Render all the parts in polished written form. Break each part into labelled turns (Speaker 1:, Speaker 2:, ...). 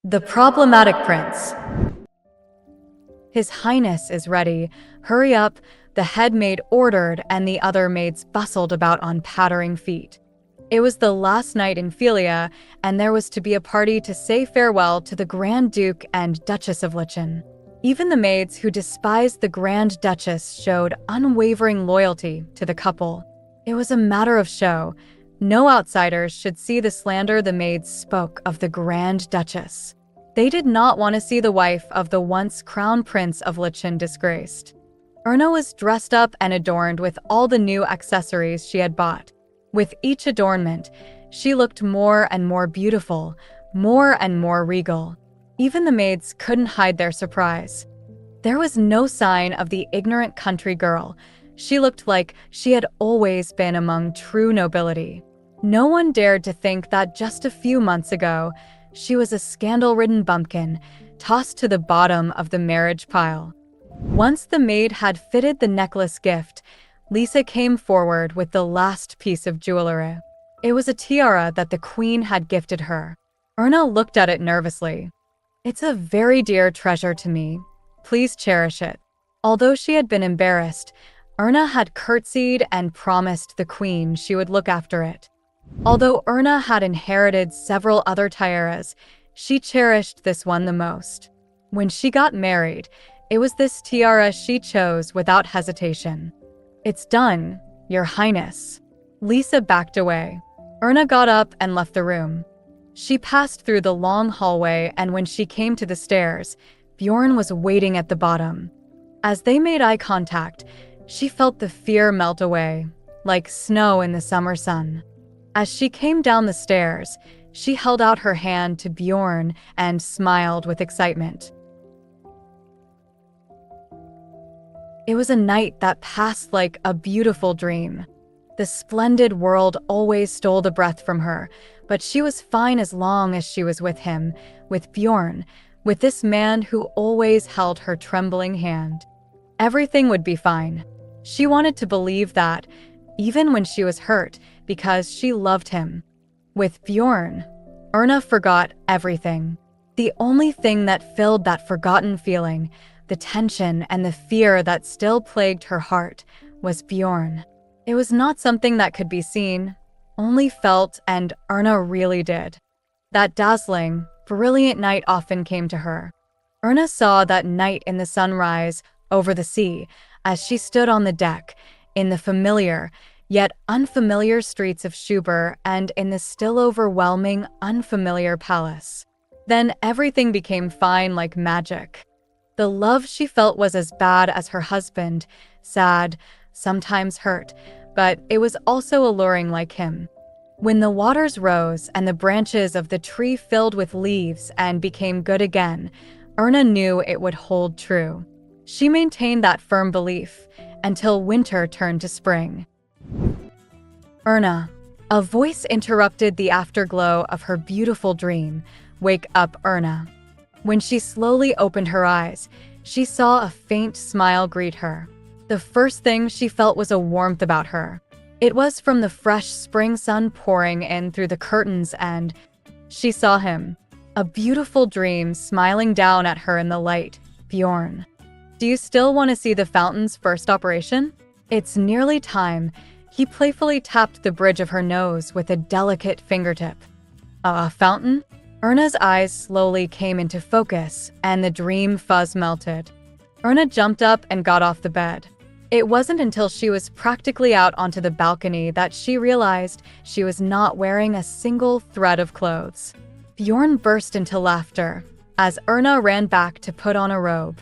Speaker 1: The problematic prince. His Highness is ready. Hurry up, the head maid ordered, and the other maids bustled about on pattering feet. It was the last night in Philia, and there was to be a party to say farewell to the Grand Duke and Duchess of Lichen. Even the maids who despised the Grand Duchess showed unwavering loyalty to the couple. It was a matter of show. No outsiders should see the slander the maids spoke of the Grand Duchess. They did not want to see the wife of the once crown prince of Lichen disgraced. Erna was dressed up and adorned with all the new accessories she had bought. With each adornment, she looked more and more beautiful, more and more regal. Even the maids couldn't hide their surprise. There was no sign of the ignorant country girl. She looked like she had always been among true nobility. No one dared to think that just a few months ago, she was a scandal-ridden bumpkin, tossed to the bottom of the marriage pile. Once the maid had fitted the necklace gift, Lisa came forward with the last piece of jewelry. It was a tiara that the queen had gifted her. Erna looked at it nervously. "It's a very dear treasure to me. Please cherish it." Although she had been embarrassed, Erna had curtsied and promised the queen she would look after it. Although Erna had inherited several other tiaras, she cherished this one the most. When she got married, it was this tiara she chose without hesitation. "It's done, Your Highness." Lisa backed away. Erna got up and left the room. She passed through the long hallway, and when she came to the stairs, Bjorn was waiting at the bottom. As they made eye contact, she felt the fear melt away, like snow in the summer sun. As she came down the stairs, she held out her hand to Bjorn and smiled with excitement. It was a night that passed like a beautiful dream. The splendid world always stole the breath from her, but she was fine as long as she was with him, with Bjorn, with this man who always held her trembling hand. Everything would be fine. She wanted to believe that, even when she was hurt, because she loved him. With Bjorn, Erna forgot everything. The only thing that filled that forgotten feeling, the tension and the fear that still plagued her heart, was Bjorn. It was not something that could be seen, only felt, and Erna really did. That dazzling, brilliant night often came to her. Erna saw that night in the sunrise over the sea as she stood on the deck, in the familiar, yet unfamiliar streets of Schubert and in the still overwhelming, unfamiliar palace. Then everything became fine like magic. The love she felt was as bad as her husband, sad, sometimes hurt, but it was also alluring like him. When the waters rose and the branches of the tree filled with leaves and became good again, Erna knew it would hold true. She maintained that firm belief until winter turned to spring. "Erna," a voice interrupted the afterglow of her beautiful dream. "Wake up, Erna." When she slowly opened her eyes, she saw a faint smile greet her. The first thing she felt was a warmth about her. It was from the fresh spring sun pouring in through the curtains, and she saw him, a beautiful dream smiling down at her in the light. "Bjorn, do you still want to see the fountain's first operation? It's nearly time." He playfully tapped the bridge of her nose with a delicate fingertip. "A fountain?" Erna's eyes slowly came into focus, and the dream fuzz melted. Erna jumped up and got off the bed. It wasn't until she was practically out onto the balcony that she realized she was not wearing a single thread of clothes. Bjorn burst into laughter as Erna ran back to put on a robe.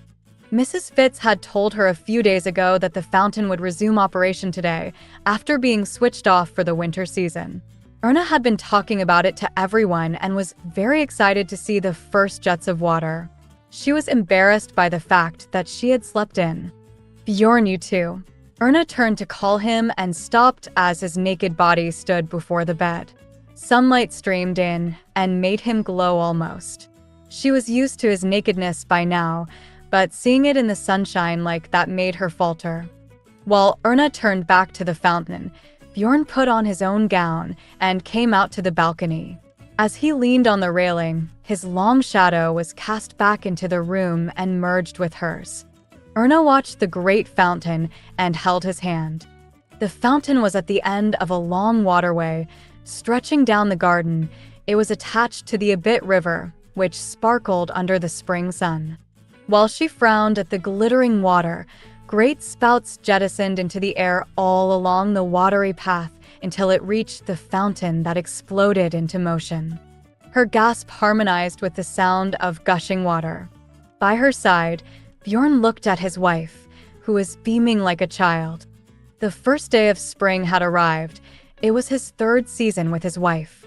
Speaker 1: Mrs. Fitz had told her a few days ago that the fountain would resume operation today, after being switched off for the winter season. Erna had been talking about it to everyone and was very excited to see the first jets of water. She was embarrassed by the fact that she had slept in. "Bjorn, you too." Erna turned to call him and stopped as his naked body stood before the bed. Sunlight streamed in and made him glow almost. She was used to his nakedness by now, but seeing it in the sunshine like that made her falter. While Erna turned back to the fountain, Bjorn put on his own gown and came out to the balcony. As he leaned on the railing, his long shadow was cast back into the room and merged with hers. Erna watched the great fountain and held his hand. The fountain was at the end of a long waterway, stretching down the garden. It was attached to the Amidst river, which sparkled under the spring sun. While she frowned at the glittering water, great spouts jettisoned into the air all along the watery path until it reached the fountain that exploded into motion. Her gasp harmonized with the sound of gushing water. By her side, Bjorn looked at his wife, who was beaming like a child. The first day of spring had arrived. It was his third season with his wife.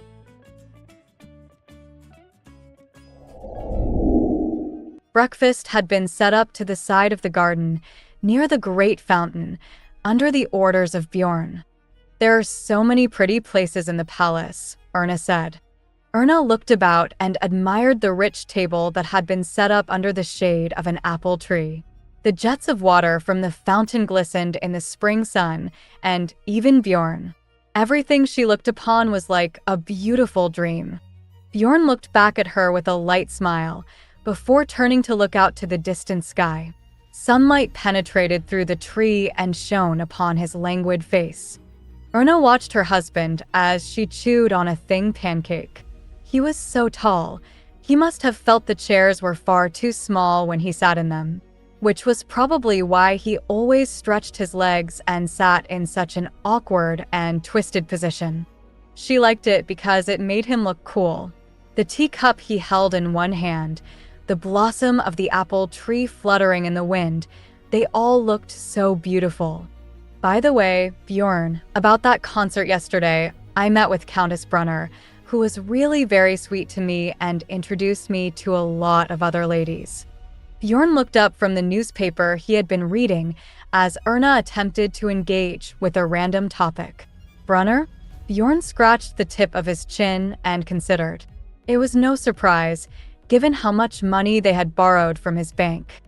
Speaker 1: Breakfast had been set up to the side of the garden, near the great fountain, under the orders of Bjorn. "There are so many pretty places in the palace," Erna said. Erna looked about and admired the rich table that had been set up under the shade of an apple tree. The jets of water from the fountain glistened in the spring sun, and even Bjorn. Everything she looked upon was like a beautiful dream. Bjorn looked back at her with a light smile, before turning to look out to the distant sky. Sunlight penetrated through the tree and shone upon his languid face. Erna watched her husband as she chewed on a thin pancake. He was so tall. He must have felt the chairs were far too small when he sat in them, which was probably why he always stretched his legs and sat in such an awkward and twisted position. She liked it because it made him look cool. The teacup he held in one hand, the blossom of the apple tree fluttering in the wind, they all looked so beautiful. By the way, Bjorn, about that concert yesterday, I met with Countess Brunner, who was really very sweet to me and introduced me to a lot of other ladies. Bjorn looked up from the newspaper he had been reading as Erna attempted to engage with a random topic. "Brunner?" Bjorn scratched the tip of his chin and considered. It was no surprise, given how much money they had borrowed from his bank.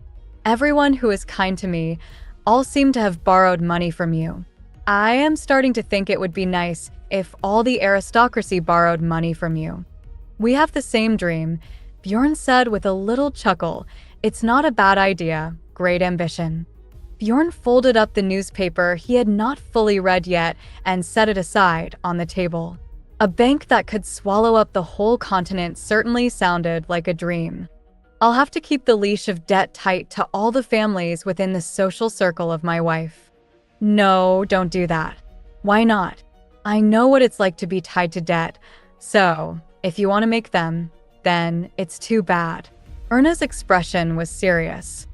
Speaker 1: "Everyone who is kind to me all seem to have borrowed money from you. I am starting to think it would be nice if all the aristocracy borrowed money from you." "We have the same dream," Bjorn said with a little chuckle. "It's not a bad idea, great ambition." Bjorn folded up the newspaper he had not fully read yet and set it aside on the table. A bank that could swallow up the whole continent certainly sounded like a dream. "I'll have to keep the leash of debt tight to all the families within the social circle of my wife." "No, don't do that." "Why not?" "I know what it's like to be tied to debt, so if you want to make them, then it's too bad." Erna's expression was serious.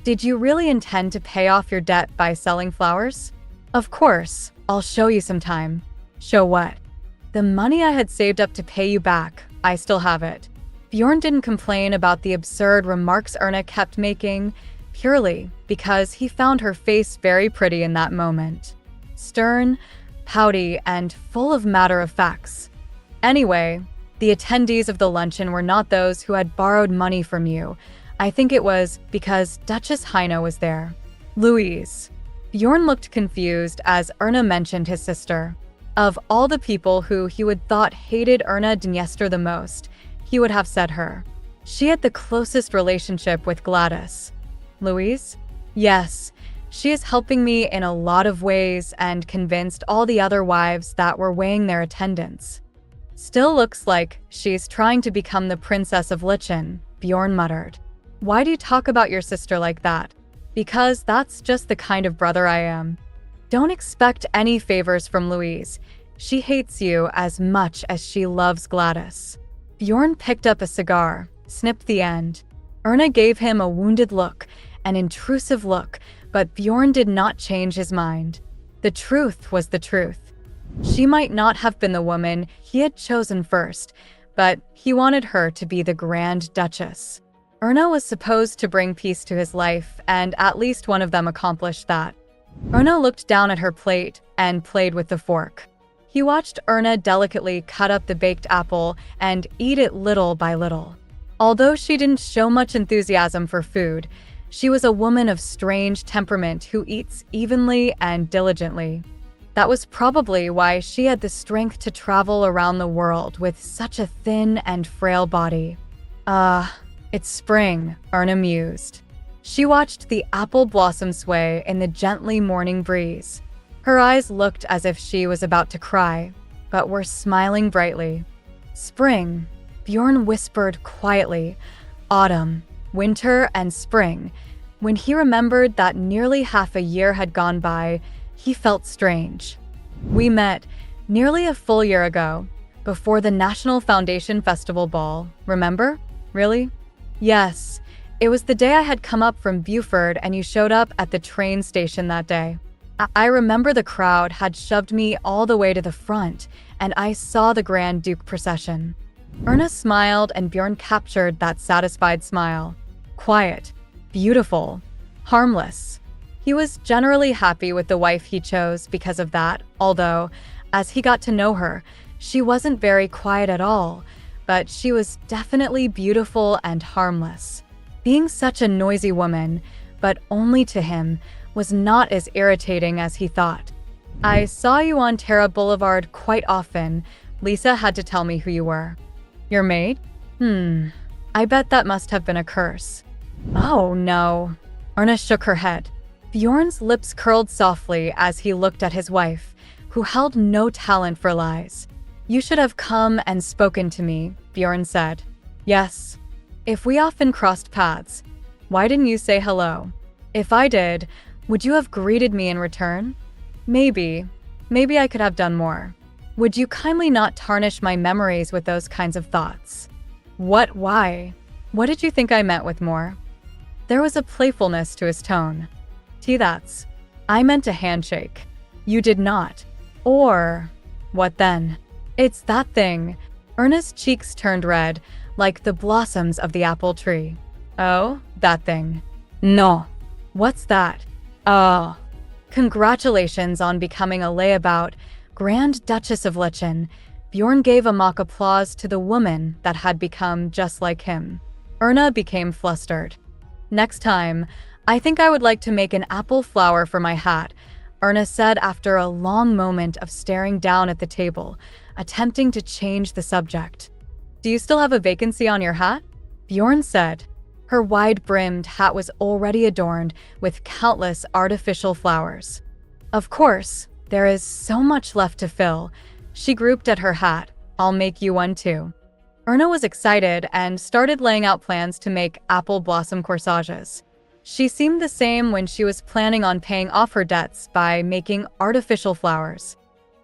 Speaker 1: "Did you really intend to pay off your debt by selling flowers?" "Of course, I'll show you sometime." "Show what?" "The money I had saved up to pay you back. I still have it." Bjorn didn't complain about the absurd remarks Erna kept making, purely because he found her face very pretty in that moment. Stern, pouty, and full of matter-of-facts. "Anyway, the attendees of the luncheon were not those who had borrowed money from you. I think it was because Duchess Heine was there." "Louise." Bjorn looked confused as Erna mentioned his sister. Of all the people who he would thought hated Erna Dniester the most, he would have said her. She had the closest relationship with Gladys. "Louise?" "Yes. She is helping me in a lot of ways and convinced all the other wives that were weighing their attendance." "Still looks like she's trying to become the Princess of Lichen," Bjorn muttered. "Why do you talk about your sister like that?" "Because that's just the kind of brother I am." "Don't expect any favors from Louise. She hates you as much as she loves Gladys." Bjorn picked up a cigar, snipped the end. Erna gave him a wounded look, an intrusive look, but Bjorn did not change his mind. The truth was the truth. She might not have been the woman he had chosen first, but he wanted her to be the Grand Duchess. Erna was supposed to bring peace to his life, and at least one of them accomplished that. Erna looked down at her plate and played with the fork. He watched Erna delicately cut up the baked apple and eat it little by little. Although she didn't show much enthusiasm for food, she was a woman of strange temperament who eats evenly and diligently. That was probably why she had the strength to travel around the world with such a thin and frail body. It's spring, Erna mused. She watched the apple blossom sway in the gently morning breeze. Her eyes looked as if she was about to cry, but were smiling brightly. Spring, Bjorn whispered quietly. Autumn, winter, and spring. When he remembered that nearly half a year had gone by, he felt strange. We met nearly a full year ago, before the National Foundation Festival Ball, remember? Really? Yes. It was the day I had come up from Beaufort and you showed up at the train station that day. I remember the crowd had shoved me all the way to the front, and I saw the Grand Duke procession. Erna smiled and Bjorn captured that satisfied smile. Quiet, beautiful, harmless. He was generally happy with the wife he chose because of that, although, as he got to know her, she wasn't very quiet at all, but she was definitely beautiful and harmless. Being such a noisy woman, but only to him, was not as irritating as he thought. I saw you on Terra Boulevard quite often. Lisa had to tell me who you were. Your maid? I bet that must have been a curse. Oh, no. Erna shook her head. Bjorn's lips curled softly as he looked at his wife, who held no talent for lies. You should have come and spoken to me, Bjorn said. Yes. If we often crossed paths, why didn't you say hello? If I did, would you have greeted me in return? Maybe I could have done more. Would you kindly not tarnish my memories with those kinds of thoughts? Why? What did you think I meant with more? There was a playfulness to his tone. That's. I meant a handshake. You did not. Or, what then? It's that thing. Erna's cheeks turned red, like the blossoms of the apple tree. Oh, that thing. No. What's that? Oh. Congratulations on becoming a layabout, Grand Duchess of Lichen. Bjorn gave a mock applause to the woman that had become just like him. Erna became flustered. Next time, I think I would like to make an apple flower for my hat, Erna said after a long moment of staring down at the table, attempting to change the subject. Do you still have a vacancy on your hat? Bjorn said. Her wide-brimmed hat was already adorned with countless artificial flowers. Of course, there is so much left to fill. She grouped at her hat. I'll make you one too. Erna was excited and started laying out plans to make apple blossom corsages. She seemed the same when she was planning on paying off her debts by making artificial flowers.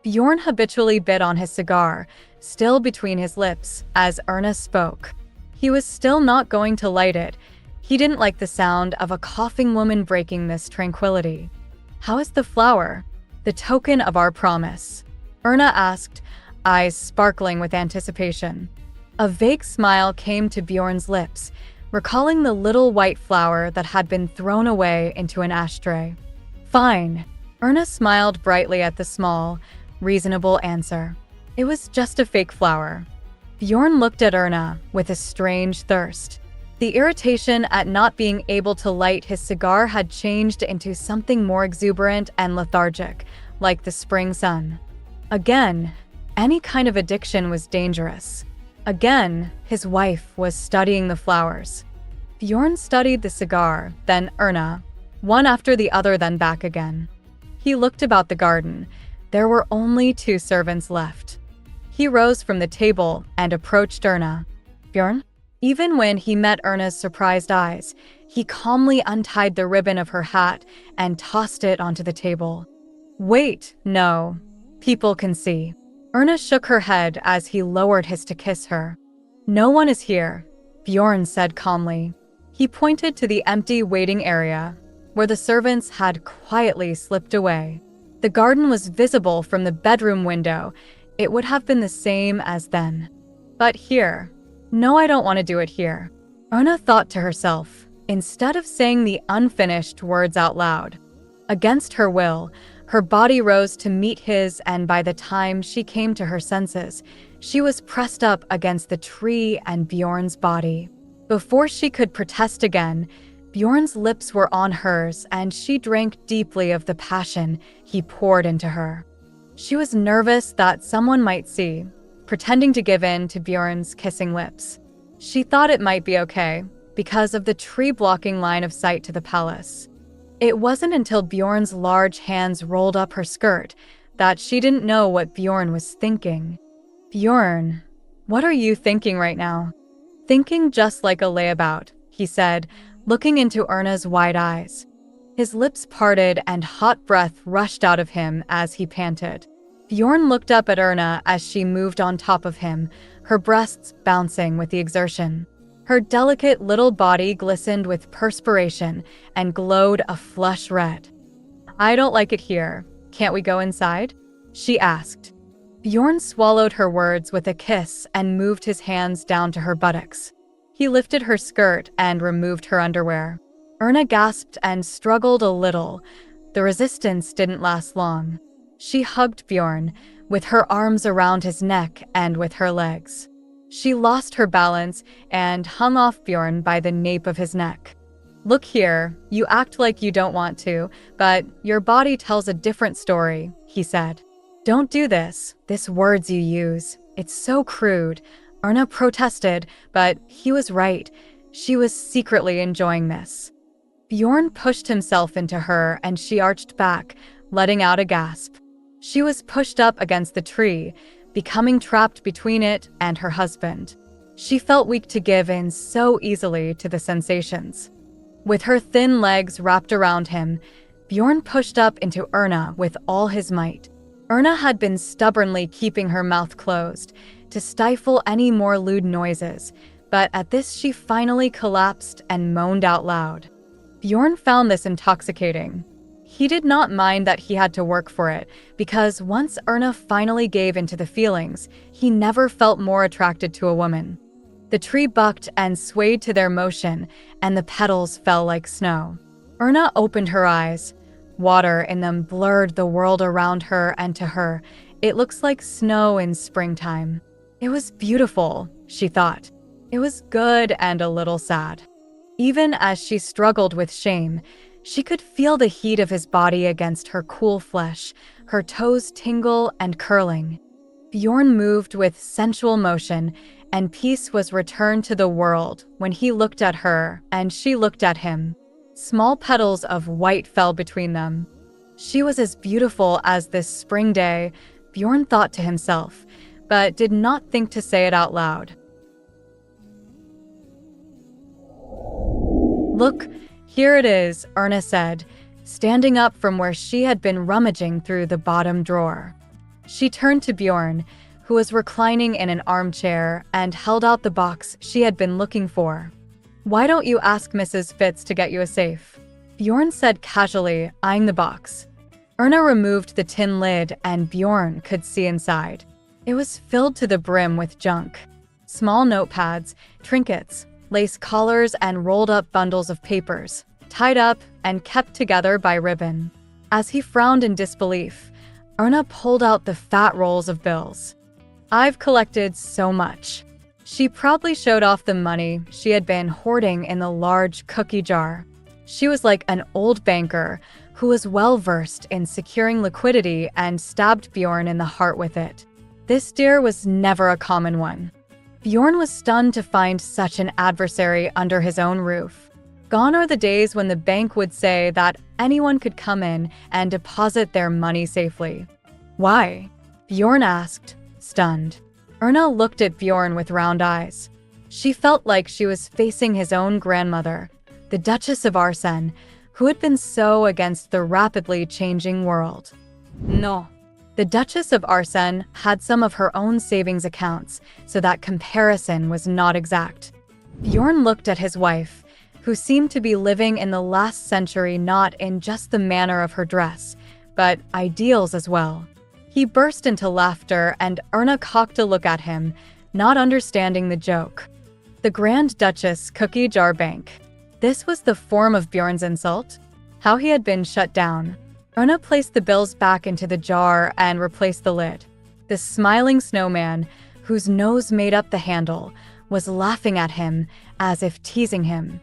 Speaker 1: Bjorn habitually bit on his cigar, still between his lips, as Erna spoke. He was still not going to light it. He didn't like the sound of a coughing woman breaking this tranquility. How is the flower? The token of our promise? Erna asked, eyes sparkling with anticipation. A vague smile came to Bjorn's lips, recalling the little white flower that had been thrown away into an ashtray. Fine. Erna smiled brightly at the small, reasonable answer. It was just a fake flower. Bjorn looked at Erna with a strange thirst. The irritation at not being able to light his cigar had changed into something more exuberant and lethargic, like the spring sun. Again, any kind of addiction was dangerous. Again, his wife was studying the flowers. Bjorn studied the cigar, then Erna, one after the other, then back again. He looked about the garden. There were only 2 servants left. He rose from the table and approached Erna. Bjorn? Even when he met Erna's surprised eyes, he calmly untied the ribbon of her hat and tossed it onto the table. Wait, no. People can see. Erna shook her head as he lowered his to kiss her. No one is here, Bjorn said calmly. He pointed to the empty waiting area, where the servants had quietly slipped away. The garden was visible from the bedroom window. It would have been the same as then. But here, no, I don't want to do it here. Erna thought to herself, instead of saying the unfinished words out loud. Against her will, her body rose to meet his, and by the time she came to her senses, she was pressed up against the tree and Bjorn's body. Before she could protest again, Bjorn's lips were on hers, and she drank deeply of the passion he poured into her. She was nervous that someone might see, pretending to give in to Bjorn's kissing lips. She thought it might be okay, because of the tree-blocking line of sight to the palace. It wasn't until Bjorn's large hands rolled up her skirt that she didn't know what Bjorn was thinking. "Bjorn, what are you thinking right now?" "Thinking just like a layabout," he said, looking into Erna's wide eyes. His lips parted and hot breath rushed out of him as he panted. Bjorn looked up at Erna as she moved on top of him, her breasts bouncing with the exertion. Her delicate little body glistened with perspiration and glowed a flush red. "I don't like it here. Can't we go inside?" she asked. Bjorn swallowed her words with a kiss and moved his hands down to her buttocks. He lifted her skirt and removed her underwear. Erna gasped and struggled a little. The resistance didn't last long. She hugged Bjorn, with her arms around his neck and with her legs. She lost her balance and hung off Bjorn by the nape of his neck. "Look here, you act like you don't want to, but your body tells a different story," he said. "Don't do this words you use. It's so crude." Erna protested, but he was right. She was secretly enjoying this. Bjorn pushed himself into her and she arched back, letting out a gasp. She was pushed up against the tree, becoming trapped between it and her husband. She felt weak to give in so easily to the sensations. With her thin legs wrapped around him, Bjorn pushed up into Erna with all his might. Erna had been stubbornly keeping her mouth closed to stifle any more lewd noises, but at this she finally collapsed and moaned out loud. Bjorn found this intoxicating. He did not mind that he had to work for it, because once Erna finally gave into the feelings, he never felt more attracted to a woman. The tree bucked and swayed to their motion, and the petals fell like snow. Erna opened her eyes. Water in them blurred the world around her, and to her, it looks like snow in springtime. It was beautiful, she thought. It was good and a little sad. Even as she struggled with shame, she could feel the heat of his body against her cool flesh, her toes tingle and curling. Bjorn moved with sensual motion, and peace was returned to the world when he looked at her and she looked at him. Small petals of white fell between them. She was as beautiful as this spring day, Bjorn thought to himself, but did not think to say it out loud. "Look, here it is," Erna said, standing up from where she had been rummaging through the bottom drawer. She turned to Bjorn, who was reclining in an armchair, and held out the box she had been looking for. "Why don't you ask Mrs. Fitz to get you a safe?" Bjorn said casually, eyeing the box. Erna removed the tin lid and Bjorn could see inside. It was filled to the brim with junk. Small notepads, trinkets, lace collars, and rolled-up bundles of papers, tied up and kept together by ribbon. As he frowned in disbelief, Erna pulled out the fat rolls of bills. "I've collected so much." She proudly showed off the money she had been hoarding in the large cookie jar. She was like an old banker who was well-versed in securing liquidity and stabbed Bjorn in the heart with it. This deer was never a common one. Bjorn was stunned to find such an adversary under his own roof. Gone are the days when the bank would say that anyone could come in and deposit their money safely. "Why?" Bjorn asked, stunned. Erna looked at Bjorn with round eyes. She felt like she was facing his own grandmother, the Duchess of Arsène, who had been so against the rapidly changing world. No. The Duchess of Arsène had some of her own savings accounts, so that comparison was not exact. Bjorn looked at his wife, who seemed to be living in the last century, not in just the manner of her dress, but ideals as well. He burst into laughter and Erna cocked a look at him, not understanding the joke. The Grand Duchess cookie jar bank. This was the form of Bjorn's insult? How he had been shut down. Erna placed the bills back into the jar and replaced the lid. The smiling snowman, whose nose made up the handle, was laughing at him as if teasing him.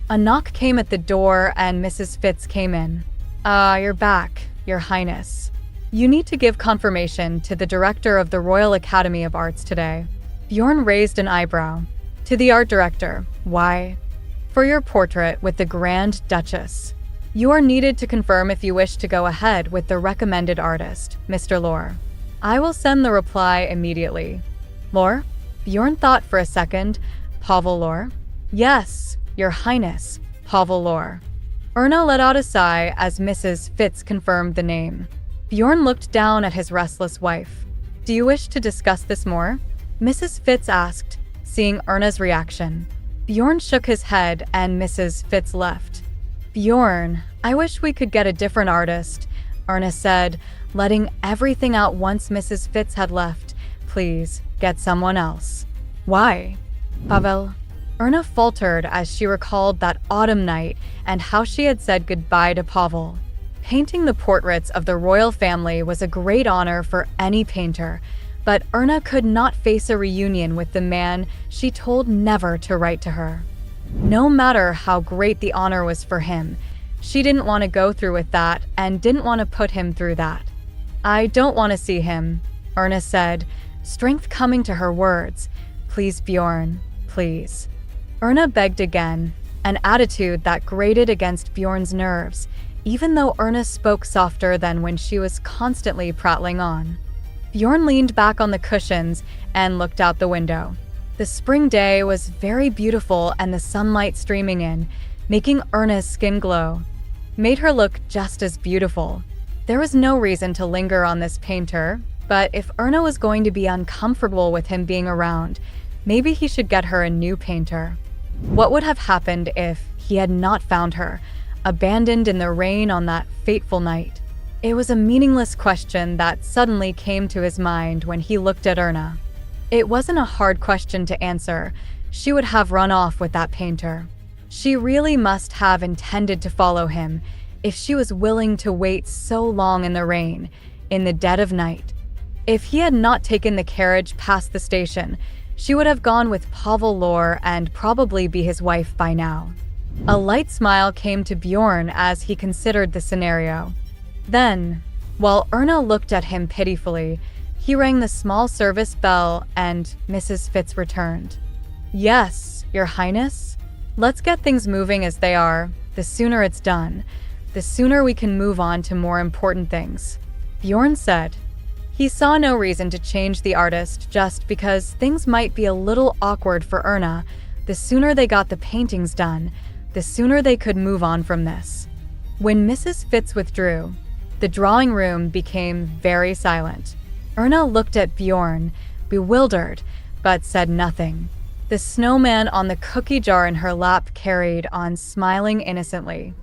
Speaker 1: A knock came at the door and Mrs. Fitz came in. "Ah, you're back, Your Highness." You need to give confirmation to the director of the Royal Academy of Arts today. Bjorn raised an eyebrow. To the art director. Why? For your portrait with the Grand Duchess. You are needed to confirm if you wish to go ahead with the recommended artist, Mr. Lore. I will send the reply immediately. Lore? Bjorn thought for a second. Pavel Lore? Yes, Your Highness, Pavel Lore. Erna let out a sigh as Mrs. Fitz confirmed the name. Bjorn looked down at his restless wife. Do you wish to discuss this more? Mrs. Fitz asked, seeing Erna's reaction. Bjorn shook his head and Mrs. Fitz left. Bjorn, I wish we could get a different artist, Erna said, letting everything out once Mrs. Fitz had left. Please, get someone else. Why? Pavel. Erna faltered as she recalled that autumn night and how she had said goodbye to Pavel. Painting the portraits of the royal family was a great honor for any painter, but Erna could not face a reunion with the man she told never to write to her. No matter how great the honor was for him, she didn't want to go through with that and didn't want to put him through that. I don't want to see him, Erna said, strength coming to her words. Please, Bjorn, please. Erna begged again, an attitude that grated against Bjorn's nerves, even though Erna spoke softer than when she was constantly prattling on. Bjorn leaned back on the cushions and looked out the window. The spring day was very beautiful and the sunlight streaming in, making Erna's skin glow, made her look just as beautiful. There was no reason to linger on this painter, but if Erna was going to be uncomfortable with him being around, maybe he should get her a new painter. What would have happened if he had not found her, abandoned in the rain on that fateful night? It was a meaningless question that suddenly came to his mind when he looked at Erna. It wasn't a hard question to answer. She would have run off with that painter. She really must have intended to follow him if she was willing to wait so long in the rain, in the dead of night. If he had not taken the carriage past the station, she would have gone with Pavel Lore and probably be his wife by now. A light smile came to Bjorn as he considered the scenario. Then, while Erna looked at him pitifully, he rang the small service bell and Mrs. Fitz returned. Yes, Your Highness? Let's get things moving as they are. The sooner it's done, the sooner we can move on to more important things, Bjorn said. He saw no reason to change the artist just because things might be a little awkward for Erna. The sooner they got the paintings done, the sooner they could move on from this. When Mrs. Fitz withdrew, the drawing room became very silent. Erna looked at Bjorn, bewildered, but said nothing. The snowman on the cookie jar in her lap carried on, smiling innocently.